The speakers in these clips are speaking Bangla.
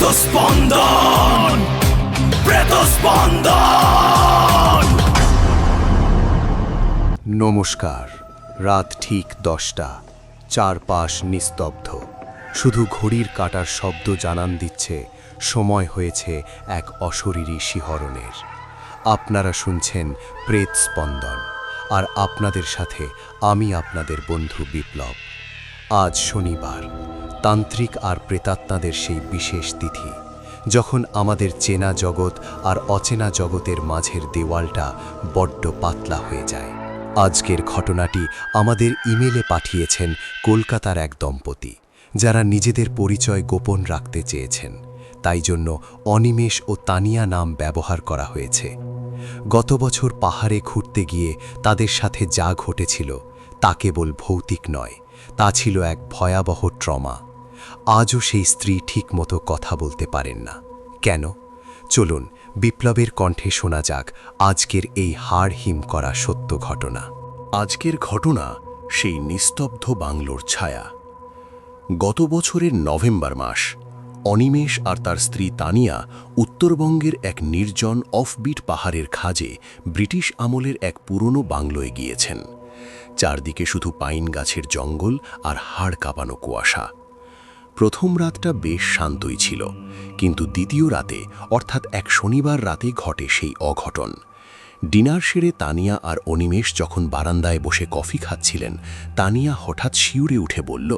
প্রেতস্পন্দন, প্রেতস্পন্দন। নমস্কার। রাত ঠিক 10টা, চারপাশ নিস্তব্ধ। শুধু ঘড়ির কাঁটার শব্দ জানান দিচ্ছে সময় হয়েছে এক অশরীরী শিহরণের। আপনারা শুনছেন প্রেত স্পন্দন, আর আপনাদের সাথে আমি আপনাদের বন্ধু বিপ্লব। আজ শনিবার, তান্ত্রিক আর প্রেতাত্মাদের সেই বিশেষ তিথি, যখন আমাদের চেনা জগৎ আর অচেনা জগতের মাঝের দেওয়ালটা বড্ড পাতলা হয়ে যায়। আজকের ঘটনাটি আমাদের ইমেলে পাঠিয়েছেন কলকাতার এক দম্পতি, যারা নিজেদের পরিচয় গোপন রাখতে চেয়েছেন। তাই জন্য অনিমেষ ও তানিয়া নাম ব্যবহার করা হয়েছে। গত বছর পাহাড়ে ঘুরতে গিয়ে তাদের সাথে যা ঘটেছিল তা কেবল ভৌতিক নয়, তা ছিল এক ভয়াবহ ট্রমা। আজও সেই স্ত্রী ঠিকমতো কথা বলতে পারেন না। কেন? চলুন বিপ্লবের কণ্ঠে শোনা যাক আজকের এই হাড় হিম করা সত্য ঘটনা। আজকের ঘটনা সেই নিস্তব্ধ বাংলোর ছায়া। গত বছরের নভেম্বর মাস, অনিমেষ আর তার স্ত্রী তানিয়া উত্তরবঙ্গের এক নির্জন অফবিট পাহাড়ের খাজে ব্রিটিশ আমলের এক পুরনো বাংলোয় গিয়েছেন। চারদিকে শুধু পাইন গাছের জঙ্গল আর হাড় কাঁপানো কুয়াশা। প্রথম রাতটা বেশ শান্তই ছিল, কিন্তু দ্বিতীয় রাতে, অর্থাৎ এক শনিবার রাতে ঘটে সেই অঘটন। ডিনার সেরে তানিয়া আর অনিমেষ যখন বারান্দায় বসে কফি খাচ্ছিলেন, তানিয়া হঠাৎ শিউরে উঠে বলল,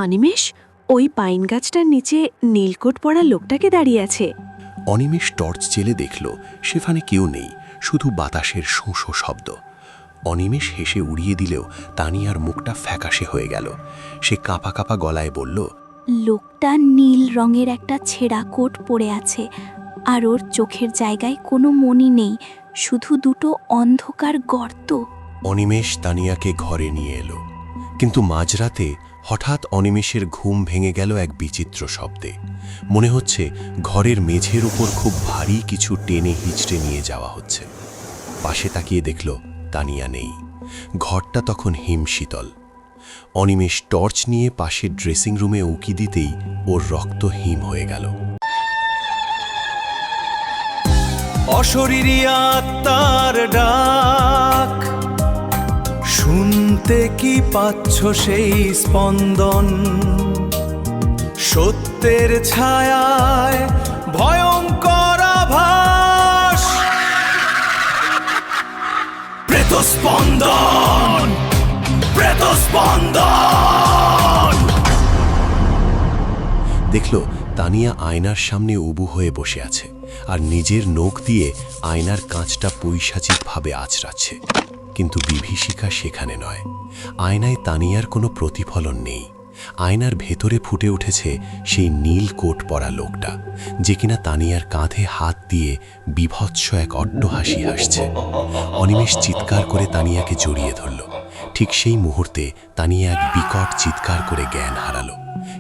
অনিমেষ, ওই পাইন গাছটার নিচে নীলকোট পরা লোকটাকে দাঁড়িয়ে আছে। অনিমেষ টর্চ জেলে দেখল সেখানে কেউ নেই, শুধু বাতাসের শোঁ শব্দ। অনিমেষ হেসে উড়িয়ে দিলেও তানিয়ার মুখটা ফ্যাকাশে হয়ে গেল। সে কাঁপা কাঁপা গলায় বলল, লোকটা নীল রঙের একটা ছেঁড়া কোট পরে আছে, আর ওর চোখের জায়গায় কোনো মণি নেই, শুধু দুটো অন্ধকার গর্ত। অনিমেষ তানিয়াকে ঘরে নিয়ে এলো, কিন্তু মাঝরাতে হঠাৎ অনিমেষের ঘুম ভেঙে গেল এক বিচিত্র শব্দে। মনে হচ্ছে ঘরের মেঝের উপর খুব ভারী কিছু টেনে হিঁচড়ে নিয়ে যাওয়া হচ্ছে। পাশে তাকিয়ে দেখল তানিয়া নেই। ঘরটা তখন হিমশীতল। অনিমেষ টর্চ নিয়ে পাশের ড্রেসিং রুমে উকি দিতেই ওর রক্ত হিম হয়ে গেল। অশরীরী আত্মার ডাক, শুনতে কি পাচ্ছ সেই স্পন্দন? সত্যের ছায়ায় ভয়ঙ্কর আভাস। প্রেতস্পন্দন, প্রেতস্পন্দন। দেখল তানিয়া আয়নার সামনে উবু হয়ে বসে আছে, আর নিজের নখ দিয়ে আয়নার কাঁচটা পৈশাচিকভাবে আঁচড়াচ্ছে। কিন্তু বিভীষিকা সেখানে নয়। আয়নায় তানিয়ার কোনো প্রতিফলন নেই। আয়নার ভেতরে ফুটে উঠেছে সেই নীল কোট পরা লোকটা, যে কিনা তানিয়ার কাঁধে হাত দিয়ে বিভৎস এক অট্টহাসি হাসছে। অনিমেষ চিৎকার করে তানিয়াকে জড়িয়ে ধরল। ঠিক সেই মুহূর্তে তানিয়া এক বিকট চিৎকার করে জ্ঞান হারালো।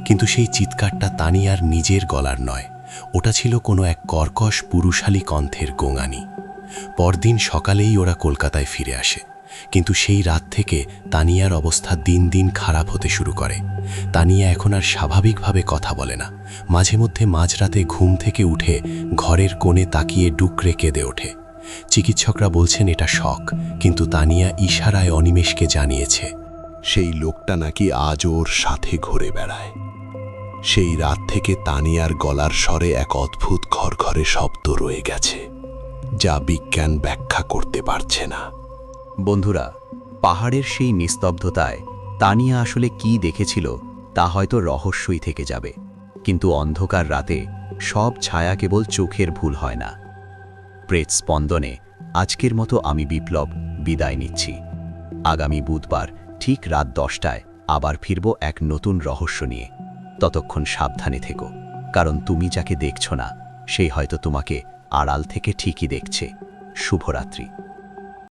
কিন্তু সেই চিৎকারটা তানিয়ার নিজের গলার নয়, ওটা ছিল কোনো এক কর্কশ পুরুষালী কণ্ঠের গোঙানি। পরদিন সকালেই ওরা কলকাতায় ফিরে আসে, কিন্তু সেই রাত থেকে তানিয়ার অবস্থা দিন দিন খারাপ হতে শুরু করে। তানিয়া এখন আর স্বাভাবিকভাবে কথা বলে না। মাঝে মধ্যে মাঝরাতে ঘুম থেকে উঠে ঘরের কোণে তাকিয়ে ডুকরে কেঁদে ওঠে। চিকিৎসকরা বলছেন এটা শক, কিন্তু তানিয়া ইশারায় অনিমেষকে জানিয়েছে সেই লোকটা নাকি আজ ওর সাথে ঘুরে বেড়ায়। সেই রাত থেকে তানিয়ার গলার স্বরে এক অদ্ভুত ঘরঘরে শব্দ রয়ে গেছে, যা বিজ্ঞান ব্যাখ্যা করতে পারছে না। বন্ধুরা, পাহাড়ের সেই নিস্তব্ধতায় তানিয়া আসলে কি দেখেছিল তা হয়তো রহস্যই থেকে যাবে। কিন্তু অন্ধকার রাতে সব ছায়া কেবল চোখের ভুল হয় না। প্রেত স্পন্দনে আজকের মতো আমি বিপ্লব বিদায় নিচ্ছি। আগামী বুধবার ঠিক রাত 10টায় আবার ফিরব এক নতুন রহস্য নিয়ে। ততক্ষণ সাবধানে থেকো, কারণ তুমি যাকে দেখছো না সেই হয়তো তোমাকে আড়াল থেকে ঠিকই দেখছে। শুভরাত্রি।